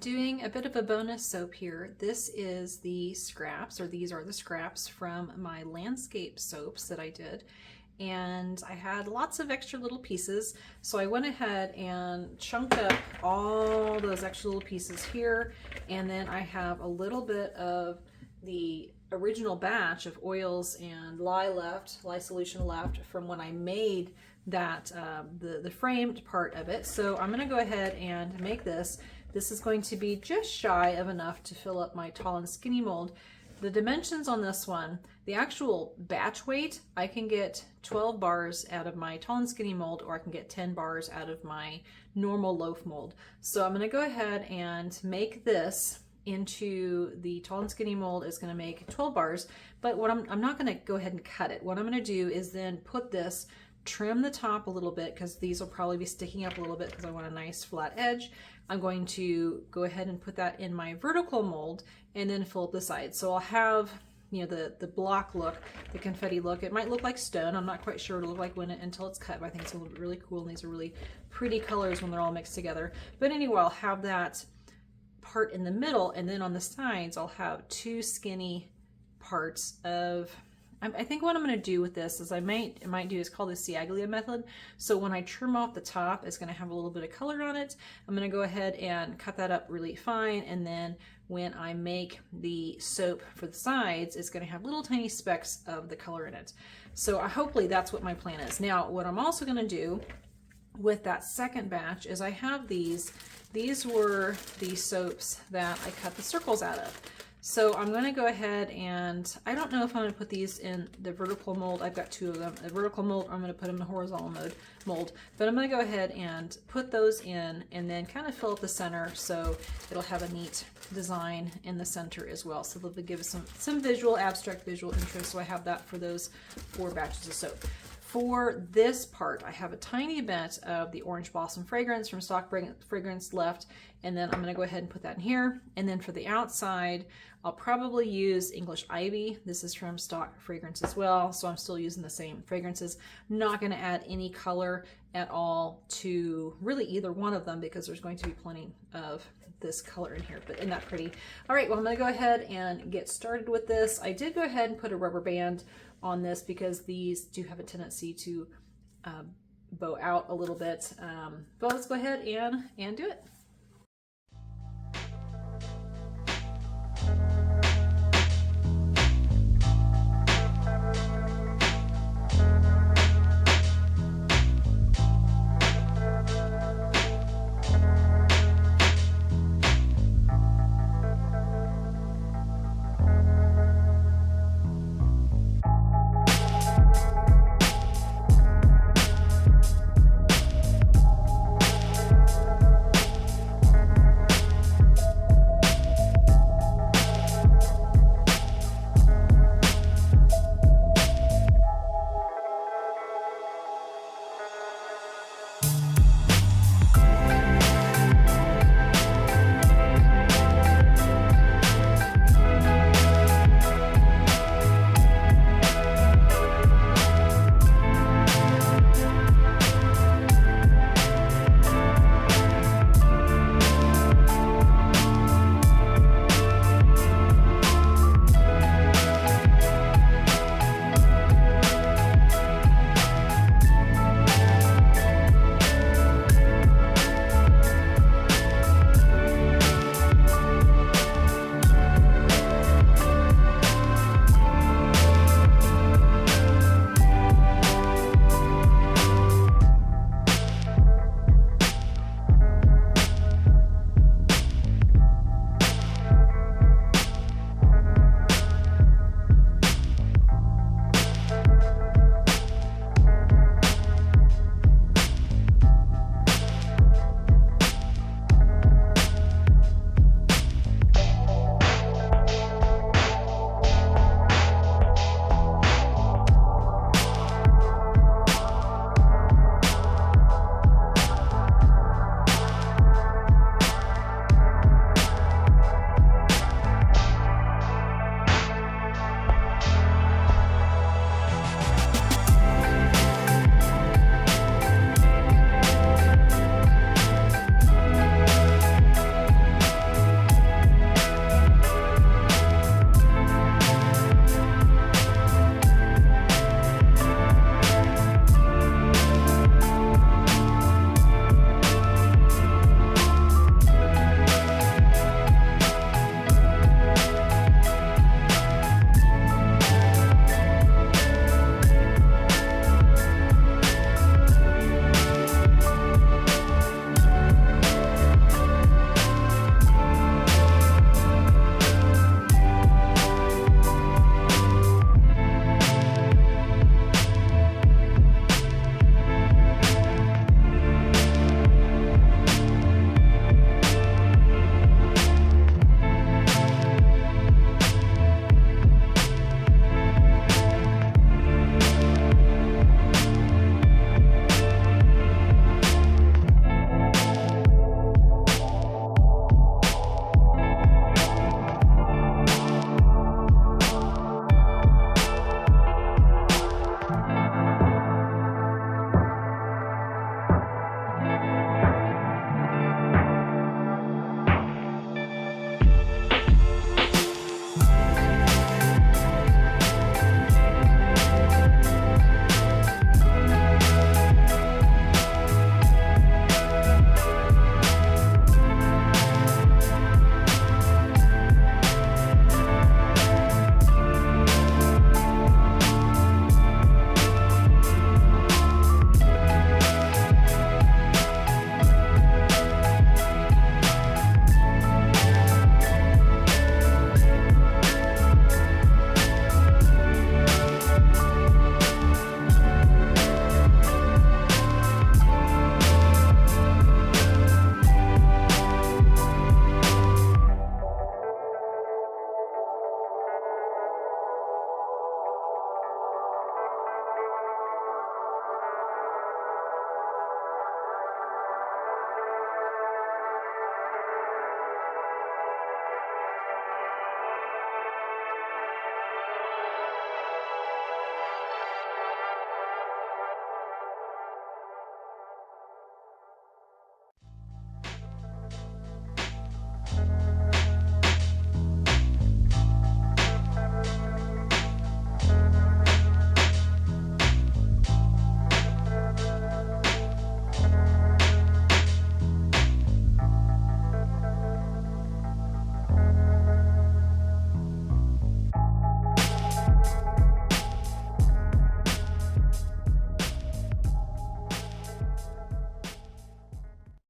doing a bit of a bonus soap here. This is the scraps, or these are the scraps from my landscape soaps that I did. And I had lots of extra little pieces, so I went ahead and chunked up all those extra little pieces here, and then I have a little bit of the original batch of oils and lye solution left from when I made that the framed part of it. So I'm going to go ahead and make this. This is going to be just shy of enough to fill up my tall and skinny mold. The dimensions on this one, the actual batch weight, I can get 12 bars out of my tall and skinny mold, or I can get 10 bars out of my normal loaf mold. So I'm going to go ahead and make this into the tall and skinny mold. Is going to make 12 bars, but what I'm not going to go ahead and cut it. What I'm going to do is then put this, trim the top a little bit, because these will probably be sticking up a little bit because I want a nice flat edge. I'm going to go ahead and put that in my vertical mold and then fill up the sides. So I'll have, you know, the block look, the confetti look. It might look like stone. I'm not quite sure what it'll look like until it's cut, but I think it's going to look really cool, and these are really pretty colors when they're all mixed together. But anyway, I'll have that part in the middle, and then on the sides I'll have two skinny parts of, I think what I'm going to do with this is I might do is call this the Aglia method. So when I trim off the top, it's going to have a little bit of color on it. I'm going to go ahead and cut that up really fine, and then when I make the soap for the sides, it's going to have little tiny specks of the color in it. So hopefully that's what my plan is. Now what I'm also going to do with that second batch is I have these were the soaps that I cut the circles out of. So I'm going to go ahead and, I don't know if I'm going to put these in the vertical mold. I've got two of them. The vertical mold, I'm going to put them in the horizontal mold. But I'm going to go ahead and put those in and then kind of fill up the center so it'll have a neat design in the center as well. So they'll give us some visual, abstract visual interest. So I have that for those 4 batches of soap. For this part, I have a tiny bit of the Orange Blossom Fragrance from Stock Fragrance left, and then I'm going to go ahead and put that in here. And then for the outside, I'll probably use English Ivy. This is from Stock Fragrance as well, so I'm still using the same fragrances. Not going to add any color at all to really either one of them, because there's going to be plenty of this color in here. But isn't that pretty? All right, well, I'm going to go ahead and get started with this. I did go ahead and put a rubber band on this because these do have a tendency to bow out a little bit. But let's go ahead and do it.